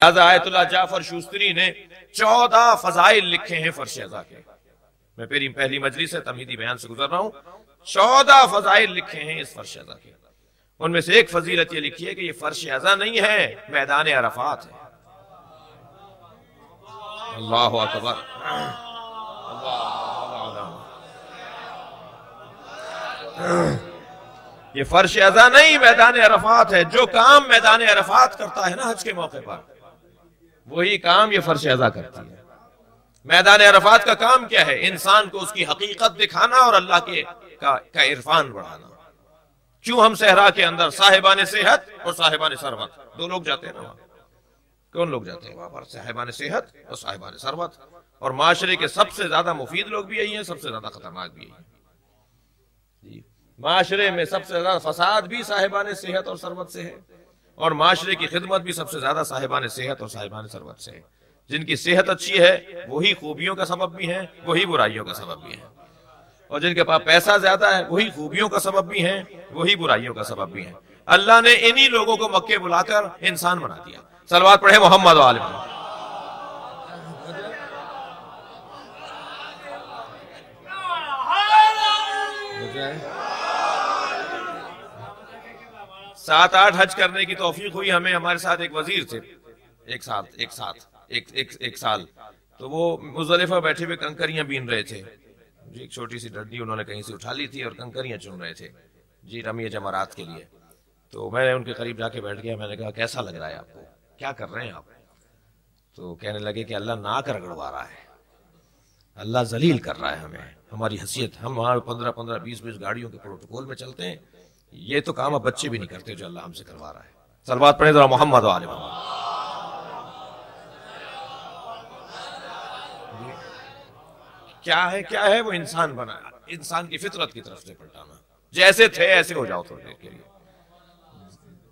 آیت اللہ جعفر شوستری نے 14 فضائل لکھے ہیں فرش ازا کے. میں پہلی مجلس سے تمہیدی بیان سے گزر رہا ہوں. 14 فضائل لکھے ہیں اس فرش ازا کے. ان میں سے ایک فضیلت یہ لکھی ہے کہ یہ فرش ازا نہیں ہے، میدان عرفات ہے. اللہ اکبر. یہ فرش ازا نہیں، میدان عرفات ہے. جو کام میدان عرفات کرتا ہے نا حج کے موقع پر، وہی کام یہ فرش ازا کرتی ہے. میدان عرفات کا کام کیا ہے؟ انسان کو اس کی حقیقت دکھانا اور اللہ کا عرفان بڑھانا. کیوں ہم صحرا کے اندر صاحبان صحت اور صاحبان ثروت دو لوگ جاتے ہیں نا؟ کون لوگ جاتے ہیں وہاں پر؟ صاحبان صحت اور صاحبان ثروت. اور معاشرے کے سب سے زیادہ مفید لوگ بھی یہی ہیں، سب سے زیادہ خطرناک بھی یہی ہیں. معاشرے میں سب سے زیادہ فساد بھی صاحبان صحت اور ثروت سے ہے، اور معاشرے کی خدمت بھی سب سے زیادہ صاحبان صحت اور صاحبان ثروت سے ہے. جن کی صحت اچھی ہے وہی خوبیوں کا سبب بھی ہیں، وہی برائیوں کا سبب بھی ہیں. اور جن کے پاس پیسہ زیادہ ہے وہی خوبیوں کا سبب بھی ہیں، وہی برائیوں کا سبب بھی ہیں. اللہ نے انہی لوگوں کو مکے بلا کر انسان بنا دیا. صلوات پڑھیں محمد و آل محمد. 7-8 حج کرنے کی توفیق ہوئی ہمیں. ہمارے ساتھ ایک وزیر تھے ایک سال. تو وہ مزدلفہ بیٹھے ہوئے کنکریاں بین رہے تھے. جی ایک چھوٹی سی ڈنڈی انہوں نے کہیں سے اٹھا لی تھی اور کنکریاں چن رہے تھے جی رمی جمرات کے لیے. تو میں ان کے قریب جا کے بیٹھ گیا. میں نے کہا کیسا لگ رہا ہے آپ کو، کیا کر رہے ہیں آپ؟ تو کہنے لگے کہ اللہ ناک رگڑوا رہا ہے، اللہ ذلیل کر رہا ہے ہمیں، ہماری حیثیت. ہم وہاں 15-15 20-20 گاڑیوں کے پروٹوکول میں چلتے ہیں. یہ تو کام اب بچے بھی نہیں کرتے جو اللہ ہم سے کروا رہا ہے. صلوات پڑھیں ذرا محمد و آل محمد. کیا ہے وہ انسان بنا، انسان کی فطرت کی طرف سے پلٹانا. جیسے تھے ایسے ہو جاؤ تھوڑی دیر کے لیے.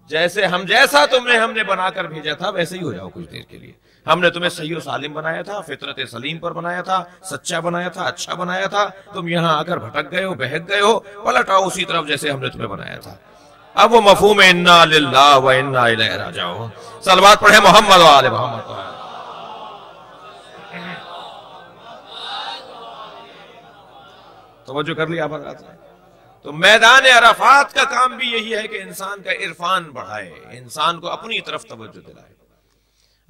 جیسا ہم نے بنا کر بھیجا تھا ویسے ہی ہو جاؤ کچھ دیر کے لیے. ہم نے تمہیں صحیح و سالم بنایا تھا، فطرت سلیم پر بنایا تھا، سچا بنایا تھا، اچھا بنایا تھا. تم یہاں آ کر بھٹک گئے ہو، بہک گئے ہو. پلٹ آؤ اسی طرف جیسے ہم نے تمہیں بنایا تھا. اب وہ مفہوم انا للہ و انا الیہ راجعون. صلوات پڑھیں محمد و آل محمد. توجہ کر لیا آپ. تو میدان عرفات کا کام بھی یہی ہے کہ انسان کا عرفان بڑھائے، انسان کو اپنی طرف توجہ دلائے.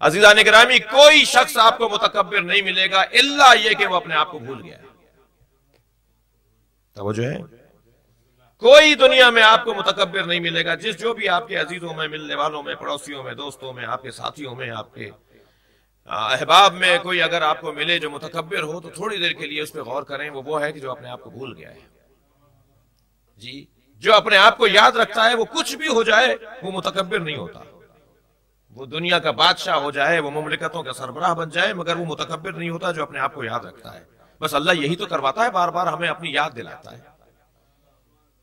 عزیزان گرامی، کوئی شخص آپ کو متکبر نہیں ملے گا الا یہ کہ وہ اپنے آپ کو بھول گیا ہے. توجہ ہے؟ کوئی دنیا میں آپ کو متکبر نہیں ملے گا. جو بھی آپ کے عزیزوں میں، ملنے والوں میں، پڑوسیوں میں، دوستوں میں، آپ کے ساتھیوں میں، آپ کے احباب میں کوئی اگر آپ کو ملے جو متکبر ہو تو تھوڑی دیر کے لیے اس پہ غور کریں. وہ ہے کہ جو اپنے آپ کو بھول گیا ہے. جی جو اپنے آپ کو یاد رکھتا ہے وہ کچھ بھی ہو جائے وہ متکبر نہیں ہوتا. وہ دنیا کا بادشاہ ہو جائے، وہ مملکتوں کا سربراہ بن جائے، مگر وہ متکبر نہیں ہوتا جو اپنے آپ کو یاد رکھتا ہے. بس اللہ یہی تو کرواتا ہے، بار بار ہمیں اپنی یاد دلاتا ہے.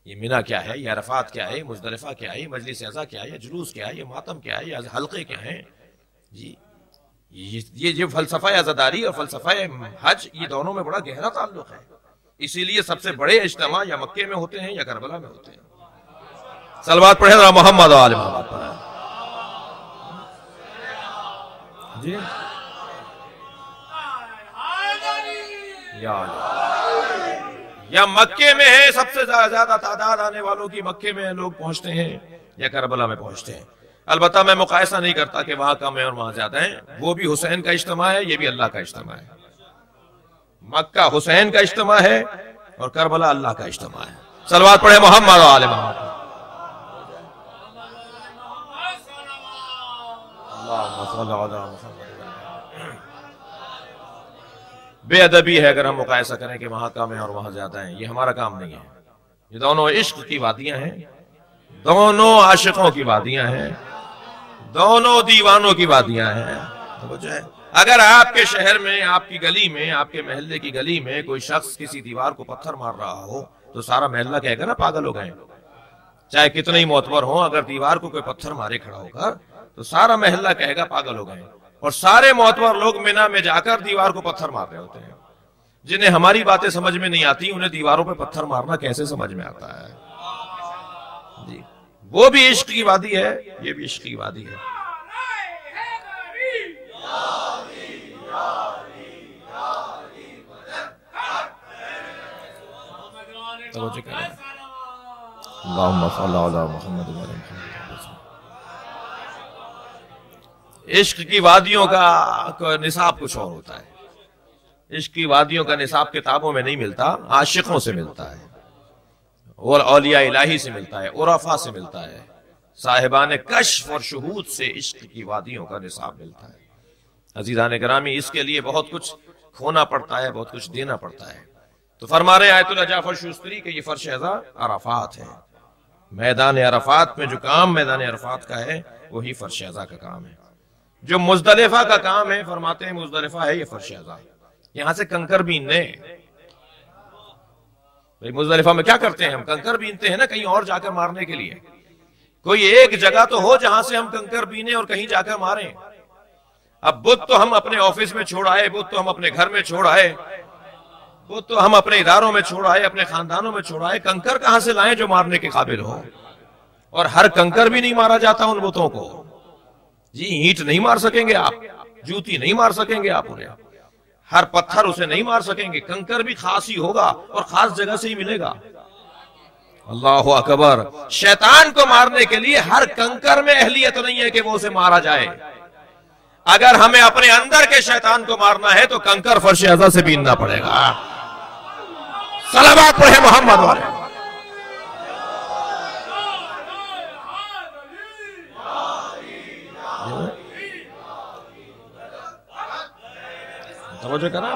یہ منا کیا ہے، یہ عرفات کیا ہے، مزدلفہ کیا ہے، یہ مجلس اعزا کیا ہے، یہ جلوس کیا ہے، یہ ماتم کیا ہے، یہ حلقے کیا ہیں. جی یہ فلسفہ عزاداری اور فلسفہ حج، یہ دونوں میں بڑا گہرا تعلق ہے. اسی لیے سب سے بڑے اجتماع یا مکے میں ہوتے ہیں یا کربلا میں ہوتے ہیں. صلوات پڑھیں ذرا محمد و آل محمد. جی یا مکے میں ہے، سب سے زیادہ تعداد آنے والوں کی مکے میں لوگ پہنچتے ہیں یا کربلا میں پہنچتے ہیں. البتہ میں مقایسہ نہیں کرتا کہ وہاں کم ہے اور وہاں زیادہ ہیں. وہ بھی حسین کا اجتماع ہے، یہ بھی اللہ کا اجتماع ہے. مکہ حسین کا اجتماع ہے اور کربلا اللہ کا اجتماع ہے. صلوات پڑھے محمد و آل محمد. بے ادبی ہے اگر ہم مقایسہ کریں کہ وہاں کم ہے اور وہاں زیادہ ہیں. یہ ہمارا کام نہیں ہے. یہ دونوں عشق کی وادیاں ہیں، دونوں عاشقوں کی وادیاں ہیں، دونوں دیوانوں کی وادیاں ہیں. اگر آپ کے شہر میں، آپ کی گلی میں، آپ کے محلے کی گلی میں کوئی شخص کسی دیوار کو پتھر مار رہا ہو تو سارا محلہ کہے گا نا پاگل ہو گئے. چاہے کتنے ہی معتبر ہوں، اگر دیوار کو کوئی پتھر مارے کھڑا ہوگا تو سارا محلہ کہے گا پاگل ہو گئے. اور سارے معتبر لوگ مینا میں جا کر دیوار کو پتھر مار رہے ہوتے ہیں. جنہیں ہماری باتیں سمجھ میں نہیں آتی انہیں دیواروں پہ پتھر مارنا کیسے سمجھ میں آتا ہے. جی وہ بھی عشق کی وادی ہے، یہ بھی عشق کی وادی ہے. توجہ کریں اللہم صلی علی محمد و علی محمد۔ عشق کی وادیوں کا نصاب کچھ اور ہوتا ہے۔ عشق کی وادیوں کا نصاب کتابوں میں نہیں ملتا، عاشقوں سے ملتا ہے، اور اولیاء الہی سے ملتا ہے، عرفاء سے ملتا ہے، صاحبان کشف اور شہود سے عشق کی وادیوں کا نصاب ملتا ہے۔ عزیزان گرامی، اس کے لیے بہت کچھ کھونا پڑتا ہے، بہت کچھ دینا پڑتا ہے۔ تو فرما رہے آیت اللہ جعفر شوستری کہ یہ فرش ازا عرفات ہے، میدان عرفات میں جو کام میدان عرفات کا ہے وہی فرش ازا کا کام ہے۔ جو مزدلفہ کا کام ہے، فرماتے ہیں مزدلفہ ہے یہ فرش ازا، یہاں سے کنکر بیننے۔ بھئی مزدلفہ میں کیا کرتے ہیں ہم؟ کنکر بینتے ہیں نا کہیں اور جا کر مارنے کے لیے۔ کوئی ایک جگہ تو ہو جہاں سے ہم کنکر بینے اور کہیں جا کر ماریں۔ اب بت تو ہم اپنے آفس میں چھوڑ آئے، بت تو ہم اپنے گھر میں چھوڑ آئے، بت تو ہم اپنے اداروں میں چھوڑ آئے، اپنے خاندانوں میں چھوڑ آئے، کنکر کہاں سے لائیں جو مارنے کے قابل ہو؟ اور ہر کنکر بھی نہیں مارا جاتا ان بتوں کو۔ جی اینٹ نہیں مار سکیں گے آپ، جوتی نہیں مار سکیں گے آپ انہیں، ہر پتھر اسے نہیں مار سکیں گے، کنکر بھی خاص ہی ہوگا اور خاص جگہ سے ہی ملے گا۔ اللہ اکبر! شیطان کو مارنے کے لیے ہر کنکر میں اہلیت نہیں ہے کہ وہ اسے مارا جائے۔ اگر ہمیں اپنے اندر کے شیطان کو مارنا ہے تو کنکر فرش ازا سے بیننا پڑے گا۔ صلوات پڑھیں محمد والے۔ توجہ کرنا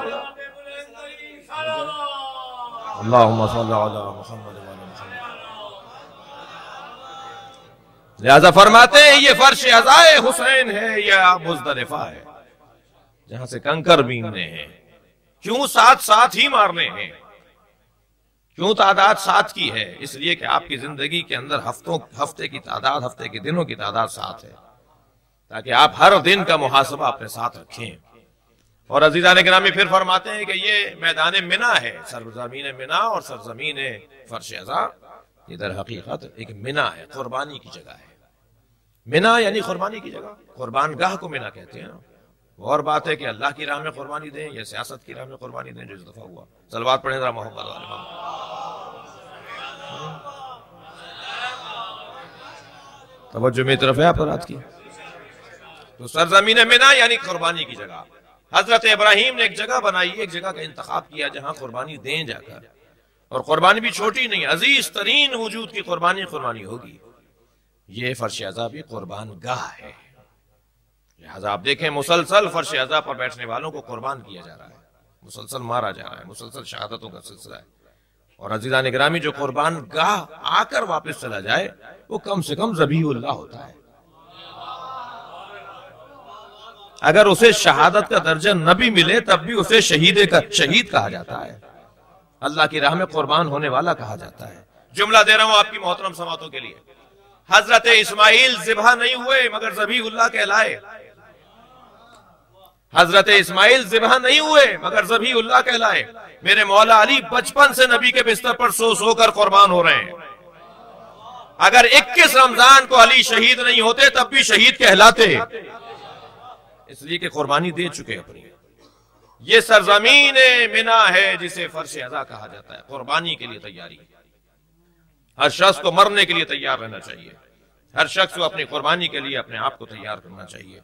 اللہم صلی علی محمد وعلی محمد۔ لہذا فرماتے ہیں یہ فرش ازائے حسین ہے یا مزدلفہ ہے، جہاں سے کنکر بیننے ہیں۔ کیوں ساتھ ساتھ ہی مارنے ہیں؟ کیوں تعداد ساتھ کی ہے؟ اس لیے کہ آپ کی زندگی کے اندر ہفتے کی تعداد، ہفتے کے دنوں کی تعداد ساتھ ہے، تاکہ آپ ہر دن کا محاسبہ اپنے ساتھ رکھیں۔ اور عزیزان گرامی پھر فرماتے ہیں کہ یہ میدان منا ہے، سرزمین منا اور سرزمین فرش ازا، یہ در حقیقت ایک منا ہے، قربانی کی جگہ ہے۔ منا یعنی قربانی کی جگہ، قربان گاہ کو منا کہتے ہیں۔ اور بات ہے کہ اللہ کی راہ میں قربانی دیں یا سیاست کی راہ میں قربانی دیں، جو اس دفعہ ہوا۔ صلوات پڑھیں ذرا محمد والے محمد۔ توجہ میری طرف ہے آپ رات کی؟ تو سرزمین منا یعنی قربانی کی جگہ۔ حضرت ابراہیم نے ایک جگہ بنائی، ایک جگہ کا انتخاب کیا جہاں قربانی دیں جا کر، اور قربانی بھی چھوٹی نہیں، عزیز ترین وجود کی قربانی ہوگی۔ یہ فرش ازا بھی قربان گاہ ہے، لہذا آپ دیکھیں مسلسل فرش ازا پر بیٹھنے والوں کو قربان کیا جا رہا ہے، مسلسل مارا جا رہا ہے، مسلسل شہادتوں کا سلسلہ ہے۔ اور عزیزان گرامی جو قربان گاہ آ کر واپس چلا جائے وہ کم سے کم ذبیح اللہ ہوتا ہے۔ اگر اسے شہادت کا درجہ نہ بھی ملے تب بھی اسے شہید کہا جاتا ہے، اللہ کی راہ میں قربان ہونے والا کہا جاتا ہے۔ جملہ دے رہا ہوں آپ کی محترم سماعتوں کے لیے، حضرت اسماعیل ذبح نہیں ہوئے مگر ذبیح اللہ کہلائے۔ حضرت اسماعیل ذبح نہیں ہوئے مگر ذبیح اللہ کہلائے۔ میرے مولا علی بچپن سے نبی کے بستر پر سو کر قربان ہو رہے ہیں۔ اگر 21 رمضان کو علی شہید نہیں ہوتے تب بھی شہید کہلاتے، اس لیے کہ قربانی دے چکے اپنی۔ یہ سرزمین منا ہے جسے فرش ازا کہا جاتا ہے، قربانی کے لیے تیاری۔ ہر شخص کو مرنے کے لیے تیار رہنا چاہیے، ہر شخص کو اپنی قربانی کے لیے اپنے آپ کو تیار کرنا چاہیے۔